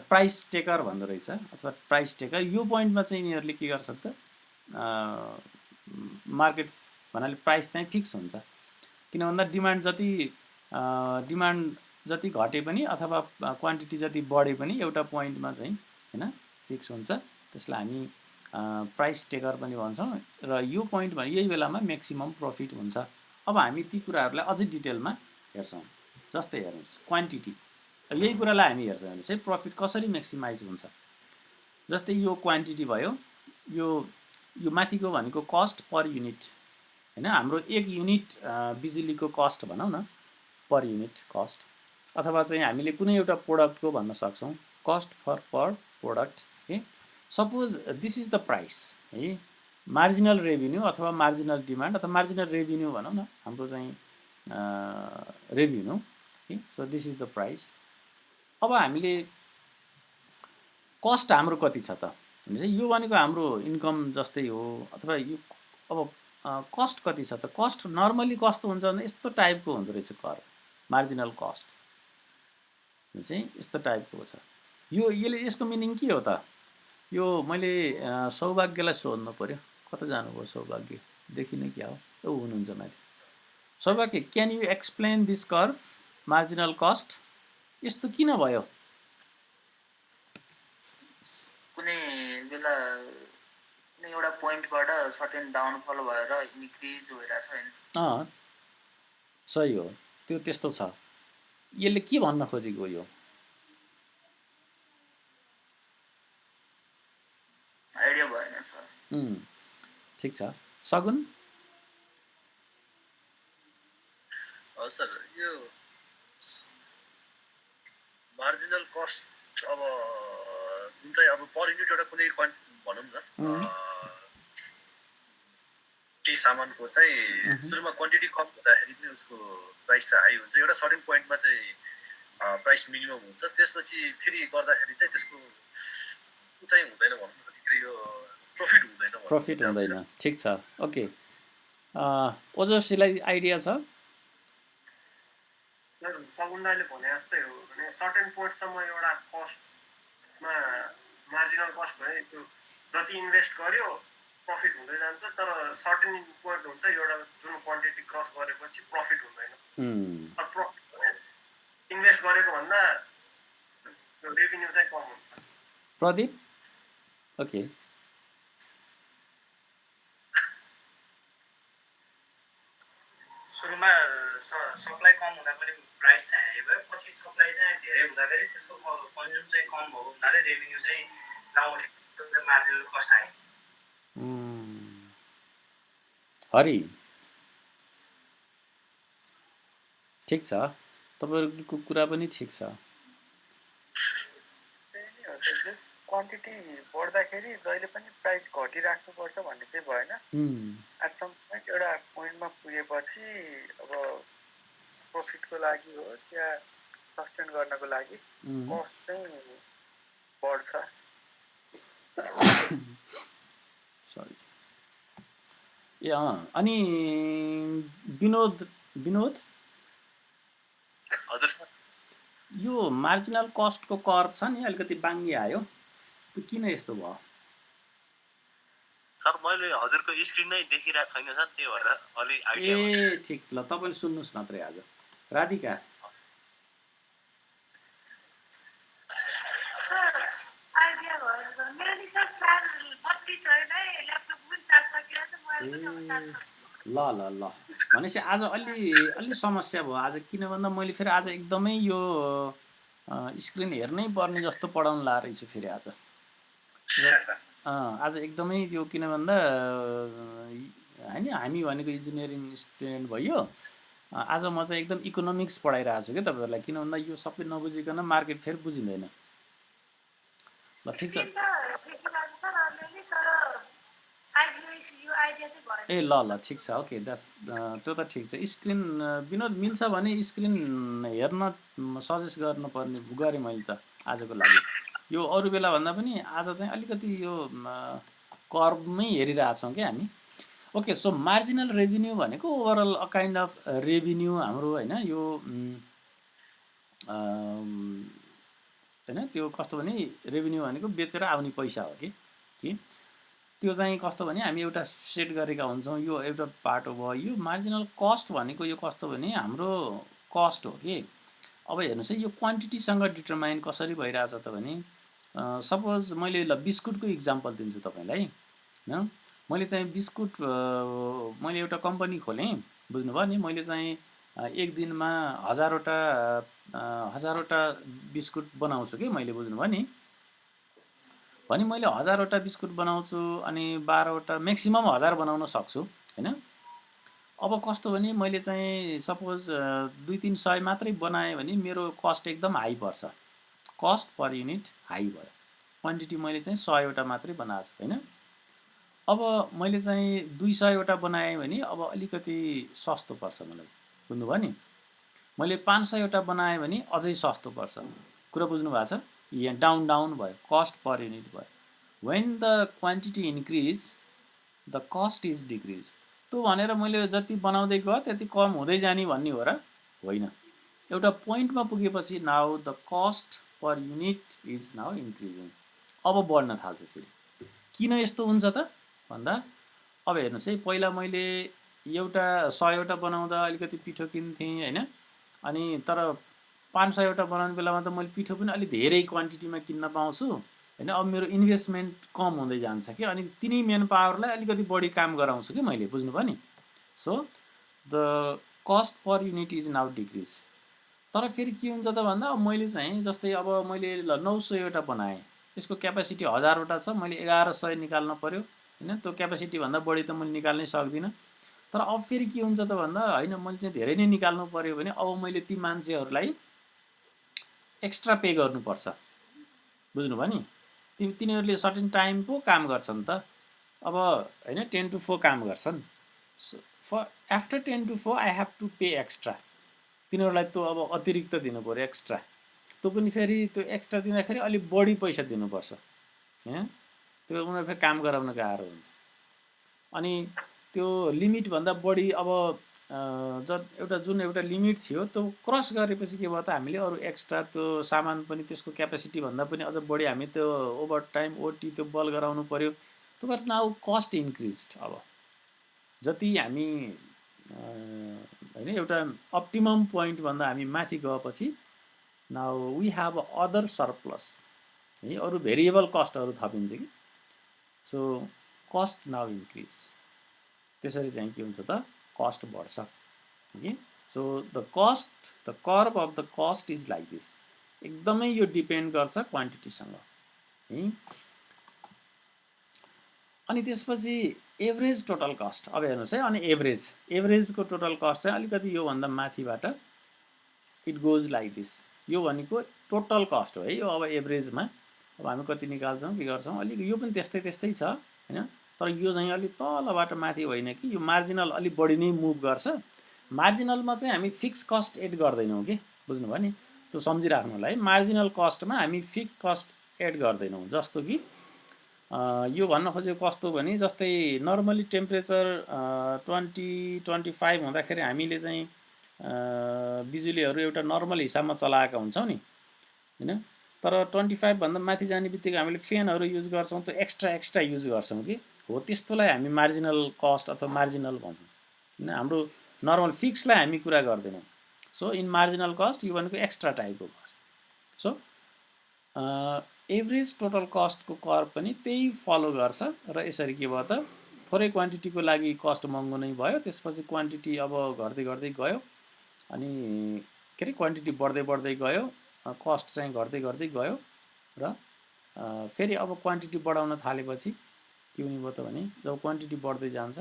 प्राइस टेकर भन्दो रहेछ अथवा प्राइस टेकर। यो पोइन्टमा चाहिँ यिनीहरूले के गर्छ त मार्केट भन्नाले प्राइस चाहिँ फिक्स हुन्छ। किन भन्दा डिमान्ड जति घटे पनि अथवा क्वान्टिटी जति बढे पनि एउटा पोइन्टमा चाहिँ हैन फिक्स हुन्छ। त्यसलाई हामी प्राइस टेकर पनि भन्छौँ। र यो पोइन्टमा यही बेलामा म्याक्सिमम प्रफिट हुन्छ। अब हामी ती कुराहरूलाई अझै डिटेलमा हेर्छौँ। जस्तै हेर्नुहोस् क्वान्टिटी यही कुरालाई हामी हेर्छौँ भने चाहिँ प्रफिट कसरी म्याक्सिमाइज हुन्छ। जस्तै यो क्वान्टिटी भयो, यो माथिको भनेको कस्ट पर युनिट हैन, हाम्रो 1 युनिट बिजुलीको कस्ट भनौँ न, पर युनिट कस्ट, अथवा चाहिँ हामीले कुनै एउटा प्रोडक्टको भन्न सक्छौँ कस्ट फर पर प्रोडक्ट है। Suppose this is the price है, मार्जिनल रेभिन्यू अथवा मार्जिनल डिमान्ड अथवा मार्जिनल रेभिन्यू भनौँ न, हाम्रो चाहिँ रेभिन्यू है। So this is the price. अब हामीले कस्ट हाम्रो कति छ त भने चाहिँ यो भनेको हाम्रो इन्कम जस्तै हो, अथवा यो अब कस्ट कति छ त। कस्ट नर्मली कस्तो हुन्छ भने यस्तो टाइपको हुँदो रहेछ कर्व, मार्जिनल कस्ट चाहिँ यस्तो टाइपको छ। यसको मिनिङ के हो त। यो मैले सौभाग्यलाई सोध्नु पर्यो, कता जानुभयो सौभाग्य, देखिन क्या हो, ऊ हुनुहुन्छ माथि। सौभाग्य, can you explain this curve marginal cost, यस्तो किन भयो। कुनै बेला कुनै एउटा पोइन्टबाट सर्टेन डाउनफल भएर इन्क्रिज भइरहेछ हैन। सही हो, त्यो त्यस्तो छ। यसले के भन्न खोजेको यो आइडिया भएन सर। ठिक छ। सगुन सर, यो मार्जिनल कस्ट अब जुन चाहिँ अब पर युनिट एउटा कुनै भनौँ न केही सामानको चाहिँ सुरुमा क्वान्टिटी कम हुँदाखेरि पनि उसको प्राइस चाहिँ हाई हुन्छ, एउटा सर्टेन पोइन्टमा चाहिँ प्राइस मिनिमम हुन्छ, त्यसपछि फेरि गर्दाखेरि चाहिँ त्यसको चाहिँ हुँदैन भनौँ न, यो प्रफिट हुँदैन। ठिक छ, ओके। ओजस्वीलाई आइडिया छ। सगुन्दाले भने जस्तै हो भने सर्टेन पोइन्टसम्म एउटा कस्टमा मार्जिनल कस्ट भने त्यो जति इन्भेस्ट गर्यो प्रफिट हुँदै जान्छ, तर सर्टेन पोइन्ट हुन्छ एउटा जुन क्वान्टिटी क्रस गरेपछि प्रफिट हुँदैन। इन्भेस्ट गरेको भन्दा रेभिन्यू चाहिँ कम हुन्छ। प्रदीप, ओके। सुरुमा सप्लाई कम हुँदा पनि प्राइस चाहिँ हाई भयो, पछि सप्लाई चाहिँ धेरै हुँदाखेरि त्यसको कन्ज्युम चाहिँ कम भयो हुनाले रेभिन्यू चाहिँ नउठेको चाहिँ मार्जिनल कस्ट हाई। हरि, ठिक छ, तपाईँहरूको कुरा पनि ठिक छ। क्वान्टिटी बढ्दाखेरि जहिले पनि प्राइस घटिराख्नुपर्छ भन्ने चाहिँ भएन। एट सम पोइन्ट एउटा पोइन्टमा पुगेपछि अब प्रफिटको लागि हो या सस्टेन गर्नको लागि कस्ट चाहिँ बढ्छ। सरी, ए अनि विनोद हजुर सर, यो मार्जिनल कस्टको कर्भ छ नि अलिकति बाङ्गी आयो, त्यो किन यस्तो भयो। सर मैले हजुरको स्क्रिन नै देखिरहेको छैन सर, त्यही भएर अलि आइडिया। ए ठिक, ल तपाईँले सुन्नुहोस् मात्रै आज। राधिका, ल ल ल भनेपछि आज अलि समस्या भयो आज, किन भन्दा मैले फेरि आज एकदमै यो स्क्रिन हेर्नै पर्ने जस्तो पढाउनु ला रहेछु फेरि आज। आज एकदमै त्यो किन भन्दा होइन, हामी भनेको इन्जिनियरिङ स्टुडेन्ट भयो, आज म चाहिँ एकदम इकोनोमिक्स पढाइरहेको छु क्या तपाईँहरूलाई, किन भन्दा यो सबै नबुझिकन मार्केट फेरि बुझिँदैन। ल ठिक छ, ए ल ल ठिक छ, ओके, त्यो त ठिक छ। स्क्रिन विनोद मिल्छ भने स्क्रिन हेर्न सजेस्ट गर्नुपर्ने गरेँ मैले त आजको लागि। यो अरू बेला भन्दा पनि आज चाहिँ अलिकति यो कर्भमै हेरिरहेछौँ क्या हामी। ओके, सो मार्जिनल रेभिन्यू भनेको overall a kind of revenue हाम्रो होइन, यो होइन त्यो कस्तो भने रेभिन्यू भनेको बेचेर आउने पैसा हो कि त्यो चाहिँ कस्तो भने हामी एउटा सेट गरेका हुन्छौँ, यो एउटा पार्ट भयो। यो मार्जिनल कस्ट भनेको यो कस्तो भने हाम्रो कस्ट हो कि। अब हेर्नुहोस् है, यो क्वान्टिटीसँग डिटरमाइन कसरी भइरहेछ त भने सपोज मैले ल बिस्कुटको इक्जाम्पल दिन्छु तपाईँलाई होइन। मैले चाहिँ बिस्कुट मैले एउटा कम्पनी खोलेँ, बुझ्नुभयो नि। मैले चाहिँ एक दिनमा 1000वटा 1000वटा बिस्कुट बनाउँछु कि मैले, बुझ्नुभयो नि। भने मैले 1000वटा बिस्कुट बनाउँछु अनि 12वटा म्याक्सिमम 1000 बनाउन सक्छु हैन। अब कस्तो भने मैले चाहिँ सपोज 2-300 मात्रै बनाएँ भने मेरो कस्ट एकदम हाई पर्छ, कस्ट पर युनिट हाई भयो। क्वान्टिटी मैले चाहिँ 100वटा मात्रै बनाएको छु हैन। अब मैले चाहिँ 200वटा बनाएँ भने अब अलिकति सस्तो पर्छ मलाई, बुझ्नुभयो नि। मैले 500वटा बनाएँ भने अझै सस्तो पर्छ। कुरा बुझ्नु भएको छ? यहाँ डाउन डाउन भयो, कस्ट पर युनिट भयो। When the quantity increase the cost is decrease. त्यो भनेर मैले जति बनाउँदै गयो त्यति कम हुँदै जाने भन्ने हो र? होइन। एउटा पोइन्टमा पुगेपछि now the cost per unit is now increasing, अब बढ्न थाल्छ फेरि। किन यस्तो हुन्छ त भन्दा अब हेर्नुहोस् है, पहिला मैले एउटा 100वटा बनाउँदा अलिकति पिठो किन्थेँ हैन, अनि तर 500वटा बनाउने बेलामा त मैले पिठो पनि अलिक धेरै क्वान्टिटीमा किन्न पाउँछु हैन। अब मेरो इन्भेस्टमेन्ट कम हुँदै जान्छ कि, अनि तिनै मेन पावरलाई अलिकति बढी काम गराउँछु कि मैले, बुझ्नुभयो नि। So the cost per unit is now decrease. तर फेरि के हुन्छ त भन्दा अब मैले चाहिँ जस्तै अब मैले 900वटा बनाएँ, यसको क्यापेसिटी 1000वटा छ, मैले 1100 निकाल्न पर्यो हैन। त्यो क्यापेसिटी भन्दा बढी त मैले निकाल्नै सक्दिनँ। तर अब फेरि के हुन्छ त भन्दा हैन, मैले चाहिँ धेरै नै निकाल्नु पर्यो भने अब मैले ती मान्छेहरूलाई एक्स्ट्रा पे गर्नुपर्छ, बुझ्नुभयो नि। तिनीहरूले सर्टेन टाइम पो काम गर्छन् त, अब हैन 10 to 4 काम गर्छन्। For after 10 to 4 I have to pay extra. तिनीहरूलाई त्यो अब अतिरिक्त दिनु पर्यो एक्स्ट्रा। त्यो पनि फेरि त्यो एक्स्ट्रा दिँदाखेरि अलिक बढी पैसा दिनुपर्छ हैन। त्यो उनीहरू फेरि काम गराउन गाह्रो हुन्छ। अनि त्यो लिमिटभन्दा बढी अब जुन एउटा लिमिट थियो त्यो क्रस गरेपछि के भयो त, हामीले अरू एक्स्ट्रा त्यो सामान पनि त्यसको क्यापेसिटी भन्दा पनि अझ बढी हामी त्यो ओभर टाइम ओटी त्यो बल गराउनु पर्यो। त्यो भएर नाउ कस्ट इन्क्रिज। अब जति हामी हैन एउटा अप्टिमम पोइन्ट भन्दा हामी माथि गएपछि now we have other surplus है, अरू भेरिएबल कस्टहरू थपिन्छ कि। So cost now increase. त्यसरी चाहिँ के हुन्छ त, कस्ट बढ्छ okay. So the curve of the cost is like this. एकदमै यो डिपेन्ड गर्छ क्वान्टिटीसँग है। अनि त्यसपछि एभरेज टोटल कस्ट। अब हेर्नुहोस् है, अनि एभरेजको टोटल कस्ट चाहिँ अलिकति योभन्दा माथिबाट इट गोज लाइक दिस। यो भनेको टोटल कस्ट हो है यो। अब एभरेजमा अब हामी कति निकाल्छौँ के गर्छौँ, अलिक यो पनि त्यस्तै त्यस्तै छ हैन। तर यो चाहिँ अलिक तलबाट माथि होइन कि, यो मार्जिनल अलिक बढी नै मुभ गर्छ। मार्जिनलमा चाहिँ हामी फिक्स कस्ट एड गर्दैनौँ कि, बुझ्नुभयो नि। त्यो सम्झिराख्नु होला है, मार्जिनल कस्टमा हामी फिक्स कस्ट एड गर्दैनौँ। जस्तो कि यो भन्न खोजेको कस्तो भने, जस्तै नर्मली टेम्परेचर 20-25 हुँदाखेरि हामीले चाहिँ बिजुलीहरू एउटा नर्मल हिसाबमा चलाएका हुन्छौँ नि हैन। तर 25 भन्दा माथि जाने बित्तिकै हामीले फ्यानहरू युज गर्छौँ, त्यो एक्स्ट्रा युज गर्छौँ कि, हो त्यस्तोलाई हामी मार्जिनल कस्ट अथवा मार्जिनल भन्छौँ हैन। हाम्रो नर्मल फिक्सलाई हामी कुरा गर्दैनौँ। सो इन मार्जिनल कस्ट यो भनेको एक्स्ट्रा टाइपको कस्ट। सो एभरेज टोटल कस्टको कर्भ पनि त्यही फलो गर्छ र यसरी के भयो त, थोरै क्वान्टिटीको लागि कस्ट महँगो नै भयो, त्यसपछि क्वान्टिटी अब घट्दै घट्दै गयो, अनि के अरे क्वान्टिटी बढ्दै बढ्दै गयो, कस्ट चाहिँ घट्दै घट्दै गयो र फेरि अब क्वान्टिटी बढाउन थालेपछि के हुने भयो त भने, जब क्वान्टिटी बढ्दै जान्छ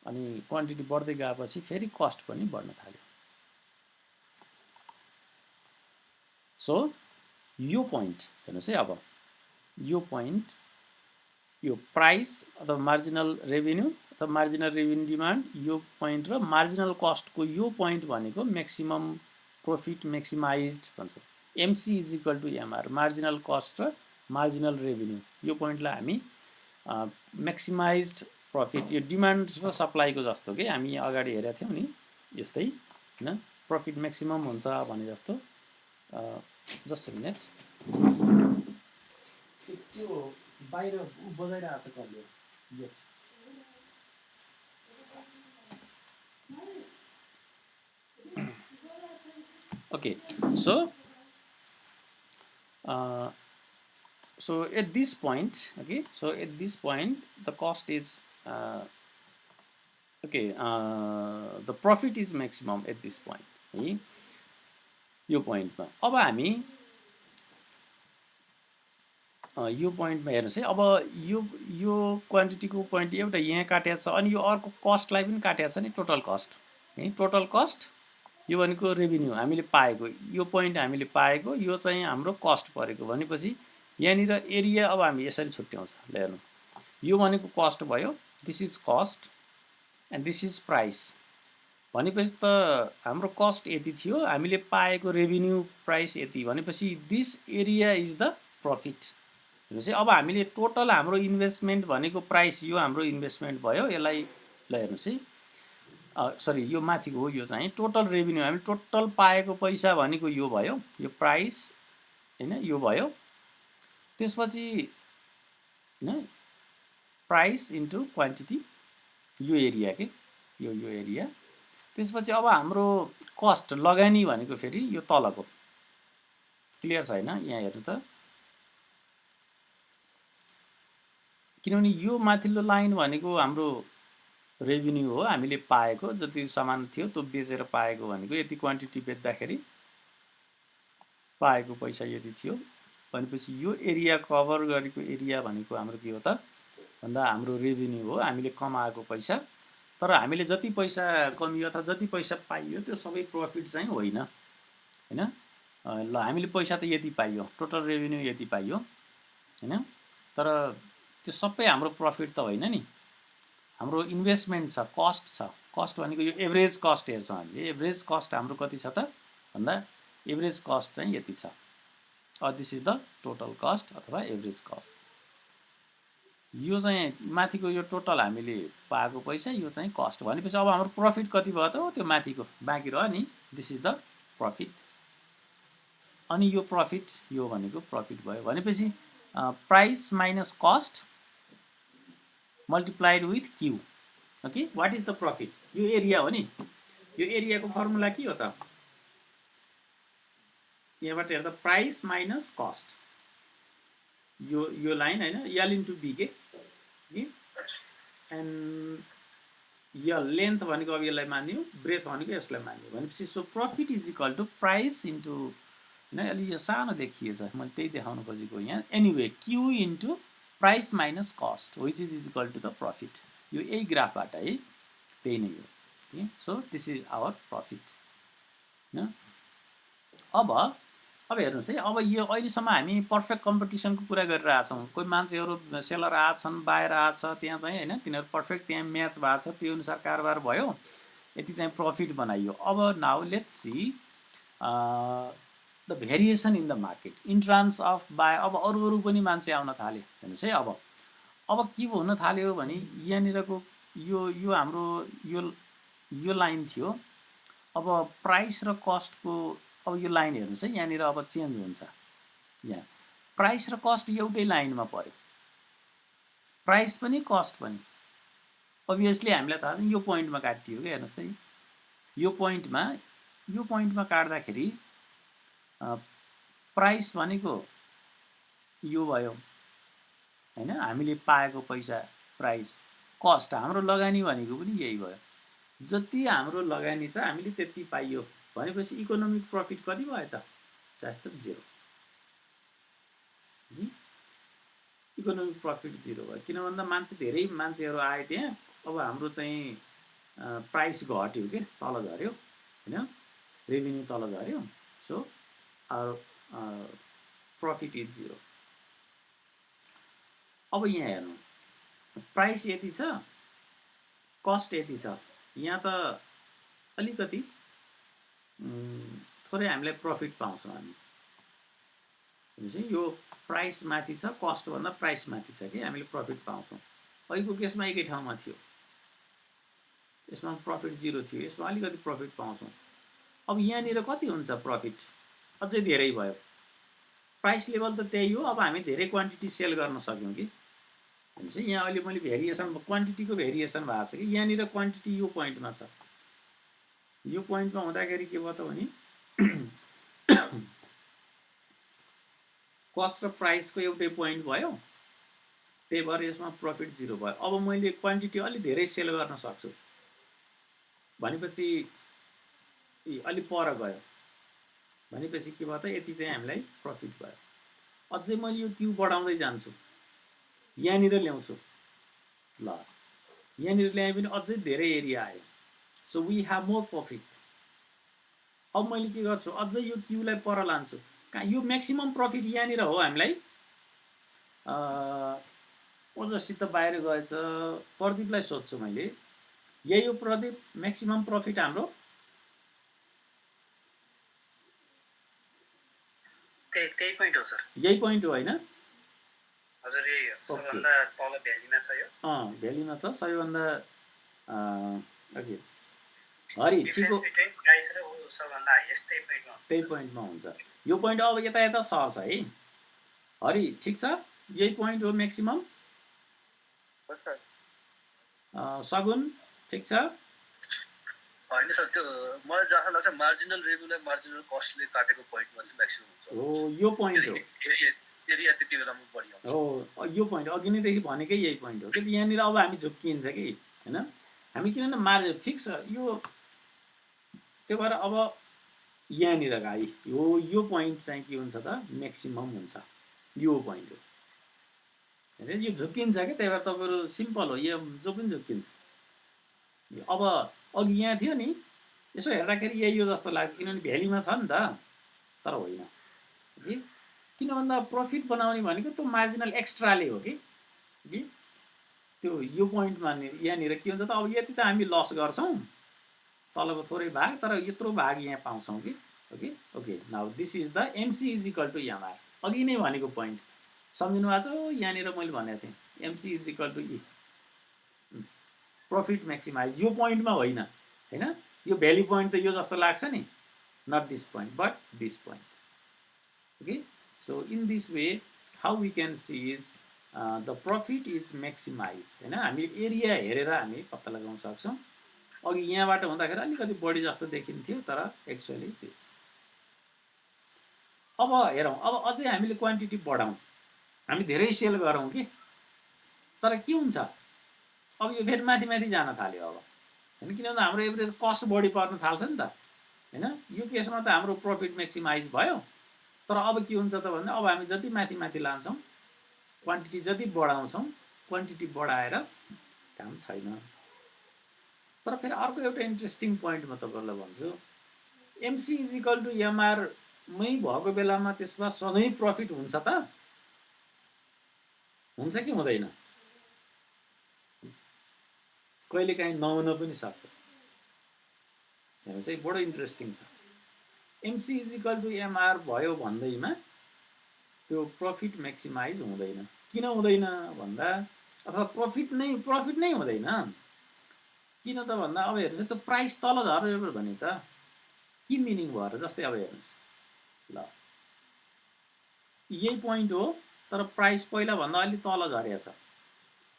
अनि क्वान्टिटी बढ्दै गएपछि फेरि कस्ट पनि बढ्न थाल्यो। सो यो पोइन्ट हेर्नुहोस् है, अब यो पोइन्ट, यो प्राइस अथवा मार्जिनल रेभिन्यू अथवा मार्जिनल रेभिन्यू डिमान्ड, यो पोइन्ट र मार्जिनल कस्टको यो पोइन्ट भनेको म्याक्सिमम प्रफिट म्याक्सिमाइज्ड भन्छ। MC is equal to MR, marginal cost र मार्जिनल रेभिन्यू, यो पोइन्टलाई हामी म्याक्सिमाइज्ड प्रफिट, यो डिमान्ड र सप्लाईको जस्तो कि हामी अगाडि हेरेका थियौँ नि यस्तै हैन, प्रफिट म्याक्सिमम हुन्छ भने जस्तो। जस्ट अ मिनट, त्यो बाहिर बजाइरहेको छ कसले यो। Okay, so at this point, okay, so at this point the cost is the profit is maximum at this point, okay? यो पोइन्टमा। अब हामी यो पोइन्टमा हेर्नुहोस् है। अब यो क्वान्टिटीको पोइन्ट एउटा यहाँ काटेको छ, अनि यो अर्को कस्टलाई पनि काटेको छ नि, टोटल कस्ट है। टोटल कस्ट यो भनेको रेभिन्यू हामीले पाएको, यो पोइन्ट हामीले पाएको, यो चाहिँ हाम्रो कस्ट परेको भनेपछि यहाँनिर एरिया अब हामी यसरी छुट्याउँछ। ल हेर्नु, यो भनेको कस्ट भयो, this is cost and this is price भनेपछि त हाम्रो कस्ट यति थियो, हामीले पाएको रेभिन्यू प्राइस यति भनेपछि this area is the profit. हेर्नुहोस् है, अब हामीले टोटल हाम्रो इन्भेस्टमेन्ट भनेको प्राइस, यो हाम्रो इन्भेस्टमेन्ट भयो, यसलाई ल हेर्नुहोस् है, सरी यो माथिको हो, यो चाहिँ टोटल रेभिन्यू, हामीले टोटल पाएको पैसा भनेको यो भयो, यो प्राइस होइन, यो भयो। त्यसपछि होइन प्राइस इन्टु क्वान्टिटी, यो एरिया के यो एरिया। त्यसपछि अब हाम्रो कस्ट लगानी भनेको फेरि यो तलको, क्लियर छैन यहाँ हेर्नु त, किनभने यो माथिल्लो लाइन भनेको हाम्रो रेभिन्यू हो, हामीले पाएको जति सामान थियो त्यो बेचेर पाएको भनेको यति क्वान्टिटी बेच्दाखेरि पाएको पैसा यति थियो भनेपछि यो एरिया कभर गरेको एरिया भनेको हाम्रो के हो त भन्दा हाम्रो रेभिन्यू हो, हामीले कमाएको पैसा। तर हामीले जति पैसा कमियो अथवा जति पैसा पाइयो त्यो सबै प्रफिट चाहिँ होइन हैन। ल हामीले पैसा त यति पाइयो, टोटल रेभिन्यू यति पाइयो हैन, तर त्यो सबै हाम्रो प्रफिट त होइन नि, हाम्रो इन्भेस्टमेन्ट छ, कस्ट छ। कस्ट भनेको यो एभरेज कस्ट हेर्छौँ हामीले, एभरेज कस्ट हाम्रो कति छ त भन्दा एभरेज कस्ट चाहिँ यति छ। This is the total cost अथवा एभरेज कस्ट। यो चाहिँ माथिको यो टोटल हामीले पाएको पैसा, यो चाहिँ कस्ट भनेपछि अब हाम्रो प्रफिट कति भयो त, त्यो माथिको बाँकी रह्यो नि, दिस इज द प्रफिट। अनि यो प्रफिट, यो भनेको प्रफिट भयो भनेपछि price minus cost multiplied with Q. Okay, what is the profit? यो एरिया हो नि, यो एरियाको फर्मुला के हो त, यहाँबाट हेर्दा प्राइस माइनस कस्ट, यो लाइन होइन, एल इन्टु बी के एन्ड यल लेन्थ भनेको अब यसलाई मान्यो, ब्रेथ भनेको यसलाई मान्यो भनेपछि so profit is equal to price into, होइन अलि यो सानो देखिएछ, मैले त्यही देखाउनु खोजेको यहाँ। Anyway Q into price minus cost which is equal to the profit. यो यही ग्राफबाट है, त्यही नै हो। So this is our profit होइन। अब हेर्नुहोस् है, अब यो अहिलेसम्म हामी पर्फेक्ट कम्पिटिसनको कुरा गरिरहेको छौँ। कोही मान्छेहरू सेलर आएको छन्, बाहिर आएको छ, त्यहाँ चाहिँ होइन तिनीहरू पर्फेक्ट त्यहाँ म्याच भएको छ, त्यो अनुसार कारोबार भयो, यति चाहिँ प्रफिट बनाइयो। अब now let's see the variation in the market, in terms of buy. अब अरू पनि मान्छे आउन थाले हेर्नुहोस् है। अब के हुन थाल्यो भने यहाँनिरको यो हाम्रो यो लाइन थियो, अब प्राइस र कस्टको अब यो लाइन हेर्नुहोस् है, यहाँनिर अब चेन्ज हुन्छ। यहाँ प्राइस र कस्ट एउटै लाइनमा पर्यो, प्राइस पनि कस्ट पनि। अभियसली हामीलाई थाहा छ यो पोइन्टमा काटियो क्या, हेर्नुहोस् त यो पोइन्टमा काट्दाखेरि प्राइस भनेको यो भयो होइन, हामीले पाएको पैसा प्राइस, कस्ट हाम्रो लगानी भनेको पनि यही भयो। जति हाम्रो लगानी छ हामीले त्यति पाइयो भनेपछि इकोनोमिक प्रफिट कति भयो त, जस्तो 0। इकोनोमिक प्रफिट 0 भयो, किन भन्दा धेरै मान्छेहरू आए त्यहाँ। अब हाम्रो चाहिँ प्राइस घट्यो के, तल झऱ्यो होइन, रेभिन्यू तल झऱ्यो। So our profit is 0। अब यहाँ हेर्नु, प्राइस यति छ, कस्ट यति छ, यहाँ त अलिकति थोरै हामीलाई प्रफिट पाउँछौँ हामी। यो प्राइस माथि छ, कस्टभन्दा प्राइस माथि छ कि हामीले प्रफिट पाउँछौँ। अहिलेको केसमा एकै ठाउँमा थियो, यसमा प्रफिट 0 थियो, यसमा अलिकति प्रफिट पाउँछौँ। अब यहाँनिर कति हुन्छ प्रफिट, अझै धेरै भयो। प्राइस लेभल त त्यही हो, अब हामी धेरै क्वान्टिटी सेल गर्न सक्यौँ कि भनेपछि यहाँ अहिले मैले भेरिएसन, क्वान्टिटीको भेरिएसन भएको छ कि यहाँनिर क्वान्टिटी यो पोइन्टमा छ। यो पोइन्टमा हुँदाखेरि के भयो त भने कस्ट र प्राइसको एउटै पोइन्ट भयो, त्यही भएर यसमा प्रफिट 0 भयो। अब मैले क्वान्टिटी अलि धेरै सेल गर्न सक्छु भनेपछि अलि पर गयो भनेपछि के भयो त यति चाहिँ हामीलाई प्रफिट भयो। अझै मैले यो क्यू बढाउँदै जान्छु, यहाँनिर ल्याउँछु, ल यहाँनिर ल्याए पनि अझै धेरै एरिया आयो। So we have more profit. अब मैले के गर्छु, अझै यो क्यूलाई पर लान्छु। कहाँ यो म्याक्सिमम प्रफिट यहाँनिर हो। हामीलाई ओजस्सित बाहिर गएछ, प्रदीपलाई सोध्छु मैले, यही हो प्रदीप म्याक्सिमम प्रफिट हाम्रो? त्यही पोइन्ट हो सर। यही पोइन्ट हो होइन? हजुर यही हो। सबभन्दा तल भ्यालीमा छ यो। भ्यालीमा छ सबैभन्दा। ओके हरि ठिक हो। प्राइस र सबभन्दा हाइएस्ट त्यही पोइन्टमा हुन्छ। यो पोइन्ट अब यता यता सर्छ है। हरि ठिक छ, यही पोइन्ट हो म्याक्सिमम। सगुन ठिक छ? होइन सर, त्यो मलाई जहाँ लाग्छ मार्जिनल रेभेन्यूलाई मार्जिनल कस्टले काटेको पोइन्टमा चाहिँ म्याक्सिमम हुन्छ। हो यो पोइन्ट हो। एरिया त्यति बेलामा बढी आउँछ। हो यो पोइन्ट अघि नैदेखि भनेकै यही पोइन्ट हो कि यहाँनिर अब हामी झुक्किन्छ कि हैन, हामी किनभने मार्जिन फिक्स यो, त्यो भएर अब यहाँनिर गाई यो पोइन्ट चाहिँ के हुन्छ त म्याक्सिमम हुन्छ। यो पोइन्ट हो हैन, यो झुक्किन्छ क्या, त्यही भएर तपाईँहरू सिम्पल हो, यो जो पनि झुक्किन्छ। अब अघि यहाँ थियो नि, यसो हेर्दाखेरि यही हो जस्तो लाग्छ किनभने भ्यालीमा छ नि त, तर होइन कि किन भन्दा प्रफिट बनाउने भनेको त्यो मार्जिनल एक्स्ट्राले हो कि त्यो यो पोइन्टमा यहाँनिर के हुन्छ त, अब यति त हामी लस गर्छौँ तलको थोरै भाग, तर यत्रो भाग यहाँ पाउँछौँ कि। Okay okay now this is the MC is equal to MR. अघि नै भनेको पोइन्ट सम्झिनु भएको छ? यहाँनिर मैले भनेको थिएँ MC is equal to E, profit maximize. यो पोइन्टमा होइन हैन, यो भ्याली पोइन्ट त यो जस्तो लाग्छ नि, not this point but this point. Okay so in this way how we can see is the profit is maximize हैन। हामी एरिया हेरेर हामी पत्ता लगाउन सक्छौँ। अघि यहाँबाट हुँदाखेरि अलिकति बढी जस्तो देखिन्थ्यो, तर एक्चुअली दिस। अब हेरौँ, अब अझै हामीले क्वान्टिटी बढाउँ, हामी धेरै सेल गरौँ कि, तर के हुन्छ अब यो फेरि माथि माथि जान थाल्यो अब हैन, किनभने हाम्रो एभरेज कस्ट बढी पर्न थाल्छ नि त हैन। यो केसमा त हाम्रो प्रफिट म्याक्सिमाइज भयो, तर अब के हुन्छ त भन्दा अब हामी जति माथि माथि लान्छौँ, क्वान्टिटी जति बढाउँछौँ, क्वान्टिटी बढाएर काम छैन। तर फेरि अर्को एउटा इन्ट्रेस्टिङ पोइन्ट म तपाईँहरूलाई भन्छु, MC is equal to MR मै भएको बेलामा त्यसमा सधैँ प्रफिट हुन्छ त? हुन्छ कि हुँदैन? कहिलेकाहीँ नहुन पनि सक्छ। हेर्नु चाहिँ बडो इन्ट्रेस्टिङ छ। MC is equal to MR भयो भन्दैमा त्यो प्रफिट म्याक्सिमाइज हुँदैन। किन हुँदैन भन्दा, अथवा प्रफिट नै हुँदैन किन त भन्दा, अब हेर्नुहोस् त्यो प्राइस तल झऱ्यो भने त के मिनिङ भएर, जस्तै अब हेर्नुहोस् ल यही पोइन्ट हो, तर प्राइस पहिला भन्दा अलि तल झरेछ,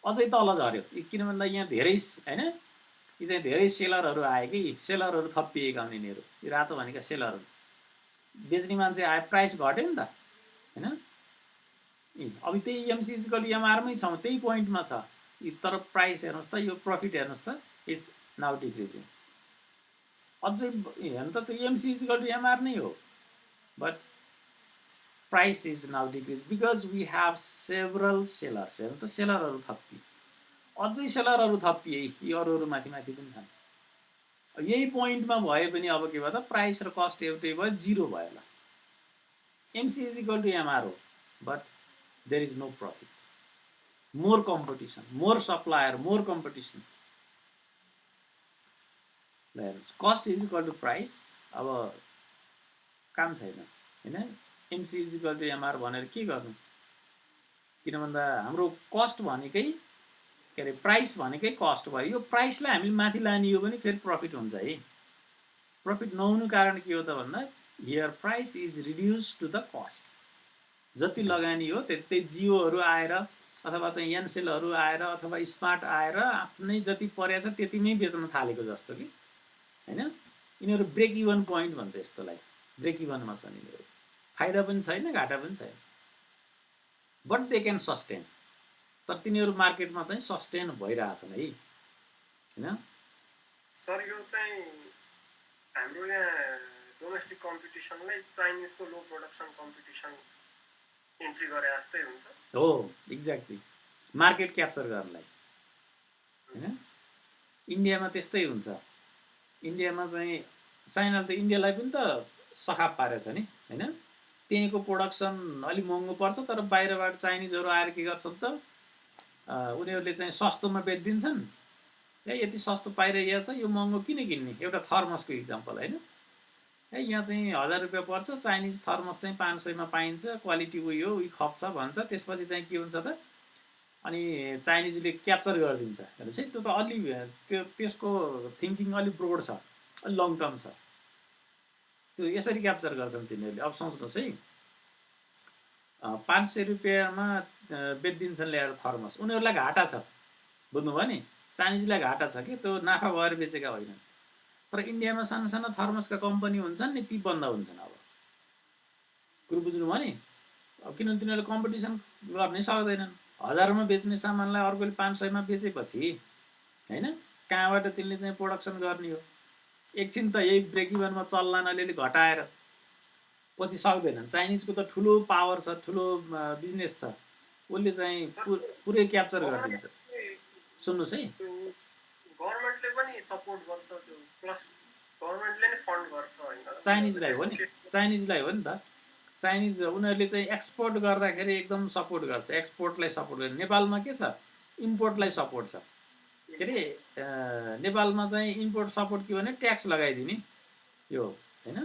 अझै तल झऱ्यो किन भन्दा यहाँ धेरै हैन, यी चाहिँ धेरै सेलरहरू आए कि, सेलरहरू थपिएका हुन् यिनीहरू। यो रातो भनेको सेलरहरू, बेच्ने मान्छे आए, प्राइस घट्यो नि त हैन। अब त्यही एमसी इक्वल टु एमआरमै छौँ, त्यही पोइन्टमा छ, तर प्राइस हेर्नुहोस् त, यो प्रफिट हेर्नुहोस् त, इज नाउ डिक्रिजिङ। अझै हेर्नु त त्यो एमसी इक्वल टु एमआर नै हो, but price is now decrease because we have several sellers. हेर्नु त सेलरहरू थपिए, अझै सेलरहरू थपिए, यी अरू माथि माथि पनि छन्। यही पोइन्टमा भए पनि अब के भयो त, प्राइस र कस्ट एउटै भयो, जिरो भयो। ल MC is equal to MR हो, but there is no profit, more competition, more supplier, more competition. Cost is equal to price, अब काम छैन हैन। MC is equal to MR भनेर के गर्नु, किन भन्दा हाम्रो कस्ट भनेकै के अरे प्राइस भनेकै कस्ट भयो। यो प्राइसलाई हामीले माथि लाने हो भने फेरि प्रफिट हुन्छ है। प्रफिट नहुनु कारण के हो त भन्दा, here price is reduce to the cost. जति लगानी हो त्यति जियोहरू आएर अथवा चाहिँ एनसेलहरू आएर अथवा स्मार्ट आएर आफ्नै जति परेछ त्यतिमै बेच्न थालेको जस्तो कि हैन। यिनीहरू ब्रेक इभन पोइन्ट भन्छ यस्तोलाई, ब्रेक इभनमा छन् यिनीहरू, फाइदा पनि छैन घाटा पनि छैन, बट दे क्यान सस्टेन। तर तिनीहरू मार्केटमा चाहिँ सस्टेन भइरहेछन् है हैन। सर यो चाहिँ हाम्रो यहाँ डोमेस्टिक कम्पिटिसनलाई चाइनिजको लो प्रोडक्सन कम्पिटिसन इन्ट्री गरे जस्तै हुन्छ हो एक्ज्याक्टली मार्केट क्याप्चर गर्नलाई हैन इन्डियामा त्यस्तै हुन्छ इन्डियामा चाहिँ चाइनाले त इन्डियालाई पनि त सखाप पारेछ नि हैन त्यहीँको प्रोडक्सन अलि महँगो पर्छ तर बाहिरबाट चाइनिजहरू आएर के गर्छन् त उनीहरूले चाहिँ सस्तोमा बेचिदिन्छन् यति सस्तो पाइरहेको छ यो महँगो किन किन्ने एउटा थर्मसको इक्जाम्पल हैन यहाँ चाहिँ 1000 रुपियाँ पर्छ चाइनिज थर्मस चाहिँ 500 मा पाइन्छ क्वालिटी उयो खप्छ भन्छ त्यसपछि चाहिँ के हुन्छ त अनि चाइनिजले क्याप्चर गरिदिन्छ हेर्नुहोस् है त्यो त अलि त्यसको थिङ्किङ अलि ब्रोड छ अलि लङ टर्म छ त्यो यसरी क्याप्चर गर्छन् तिनीहरूले अब सोच्नुहोस् है 500 रुपियाँमा बेचिदिन्छन् ल्याएर थर्मस उनीहरूलाई घाटा छ बुझ्नुभयो नि चाइनिजलाई घाटा छ कि त्यो नाफा भएर बेचेका होइनन् तर इन्डियामा सानो सानो थर्मसका कम्पनी हुन्छन् नि ती बन्द हुन्छन् अब कुरो बुझ्नुभयो नि अब किनभने तिनीहरूले कम्पिटिसन गर्नै सक्दैनन् 1000 मा बेच्ने सामानलाई अर्कोले 500 मा बेचेपछि हैन कहाँबाट तिनले चाहिँ प्रोडक्सन गर्ने हो एकछिन त यही ब्रेक इभनमा चल्लान अलिअलि घटाएर पछि सक्दैनन् चाइनिजको त ठुलो पावर छ ठुलो बिजनेस छ उसले चाहिँ पुरै क्याप्चर गरिदिन्छ सुन्नुहोस् है गभर्नमेन्टले पनि सपोर्ट गर्छ त्यो प्लस गभर्नमेन्टले नै फन्ड गर्छ हैन चाइनिजलाई हो नि त चाइनिज उनीहरूले चाहिँ एक्सपोर्ट गर्दाखेरि एकदम सपोर्ट गर्छ एक्सपोर्टलाई सपोर्ट गर्छ नेपालमा के छ इम्पोर्टलाई सपोर्ट छ के अरे नेपालमा चाहिँ इम्पोर्ट सपोर्ट के भने ट्याक्स लगाइदिने यो हैन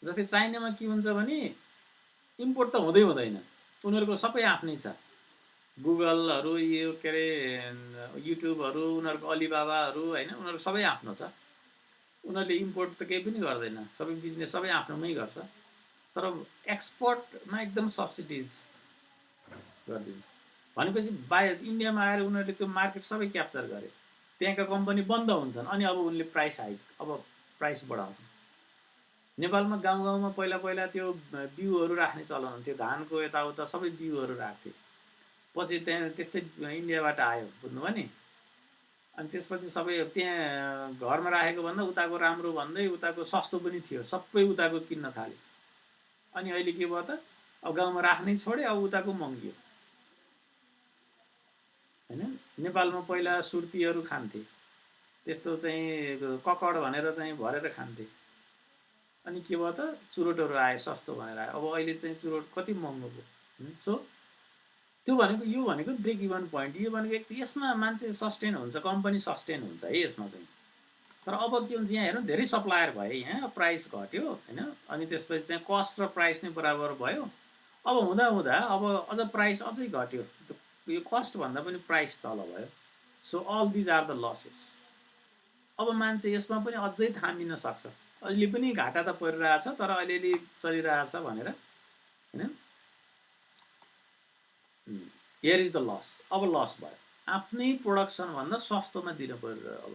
जस्तै चाइनामा के हुन्छ भने इम्पोर्ट त हुँदैन उनीहरूको सबै आफ्नै छ गुगलहरू यो के अरे युट्युबहरू उनीहरूको अलिबाबाहरू हैन उनीहरूको सबै आफ्नो छ उनीहरूले इम्पोर्ट त केही पनि गर्दैन सबै बिजनेस सबै आफ्नोमै गर्छ तर एक्सपोर्टमा एकदम सब्सिडिज गरिदिन्छ भनेपछि बाहिर इन्डियामा आएर उनीहरूले त्यो मार्केट सबै क्याप्चर गरे त्यहाँका कम्पनी बन्द हुन्छन् अनि अब उनले प्राइस हाइक अब प्राइस बढाउँछन् नेपालमा गाउँ गाउँमा पहिला त्यो बिउहरू राख्ने चलन हुन्थ्यो धानको यताउता सबै बिउहरू राख्थे पछि त्यहाँ त्यस्तै इन्डियाबाट आयो बुझ्नुभयो नि अनि त्यसपछि सबै त्यहाँ घरमा राखेको भन्दा उताको राम्रो भन्दै उताको सस्तो पनि थियो सबै उताको किन्न थाले अनि अहिले के भयो त अब गाउँमा राख्नै छोडे अब उताको महँगियो हैन नेपालमा पहिला सुर्तीहरू खान्थे त्यस्तो चाहिँ ककड भनेर चाहिँ भरेर खान्थे अनि के भयो त चुरोटहरू आयो सस्तो भनेर आयो अब अहिले चाहिँ चुरोट कति महँगो भयो सो त्यो भनेको यो भनेको ब्रेक इभन पोइन्ट यो भनेको यसमा मान्छे सस्टेन हुन्छ कम्पनी सस्टेन हुन्छ है यसमा चाहिँ तर अब के हुन्छ यहाँ हेर्नु धेरै सप्लायर भए यहाँ प्राइस घट्यो हैन अनि त्यसपछि चाहिँ कस्ट र प्राइस नै बराबर भयो अब हुँदा अब अझ प्राइस अझै घट्यो यो कस्ट भन्दा पनि प्राइस तल भयो so all these are the losses अब मान्छे यसमा पनि अझै थामिन सक्छ अहिले पनि घाटा त परिरहेछ तर अलिअलि चलिरहेछ भनेर हैन हियर इज द लस अब लस भयो आफ्नै प्रोडक्सन भन्दा सस्तोमा दिन पर्यो अब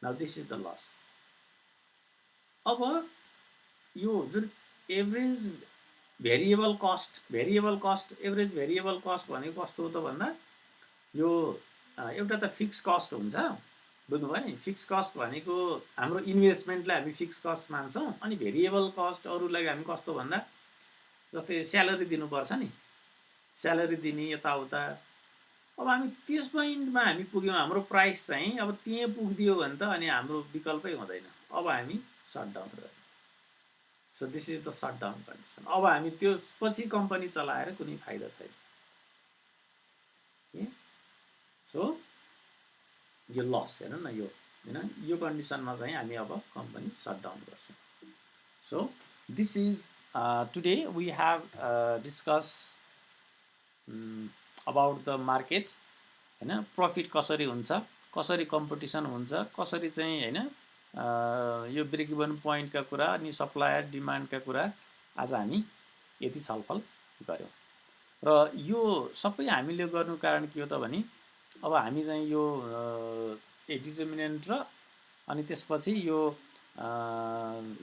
now this is the loss अब यो जुन average variable cost average variable cost भनेको कस्तो हो त भन्दा यो एउटा त फिक्स कस्ट हुन्छ बुझ्नुभयो नि फिक्स कस्ट भनेको हाम्रो इन्भेस्टमेन्टलाई हामी फिक्स कस्ट मान्छौँ अनि भेरिएबल कस्ट अरूलाई हामी कस्तो भन्दा जस्तै स्यालेरी दिनुपर्छ नि स्यालेरी दिने यताउता अब हामी त्यस पोइन्टमा हामी पुग्यौँ हाम्रो प्राइस चाहिँ अब त्यहाँ पुगिदियो भने त अनि हाम्रो विकल्पै हुँदैन अब हामी सटडाउन गर्ने so this is the shutdown condition अब हामी त्यो पछि कम्पनी चलाएर कुनै फाइदा छैन सो यो लस हेर्नु न यो हैन यो कन्डिसनमा चाहिँ हामी अब कम्पनी सटडाउन गर्छौँ so this is today we have discuss about the market हैन प्रफिट कसरी हुन्छ कसरी कम्पिटिसन हुन्छ कसरी चाहिँ हैन यो ब्रेक इभन पोइन्टका कुरा अनि सप्लायर डिमान्डका कुरा आज हामी यति छलफल गऱ्यौँ र यो सबै हामीले गर्नु कारण के हो त भने अब हामी चाहिँ यो डिटर्मिनेन्ट र अनि त्यसपछि यो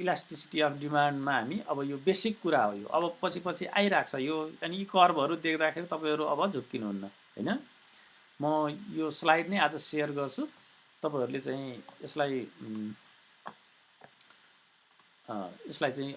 इलास्टिसिटी अफ डिमान्डमा हामी अब यो बेसिक कुरा हो यो अब पछि आइरहेको छ यो अनि यी कर्भहरू देख्दाखेरि तपाईँहरू अब झुक्किनुहुन्न हैन म यो स्लाइड नै आज सेयर गर्छु तपाईहरूले चाहिँ यसलाई यसलाई चाहिँ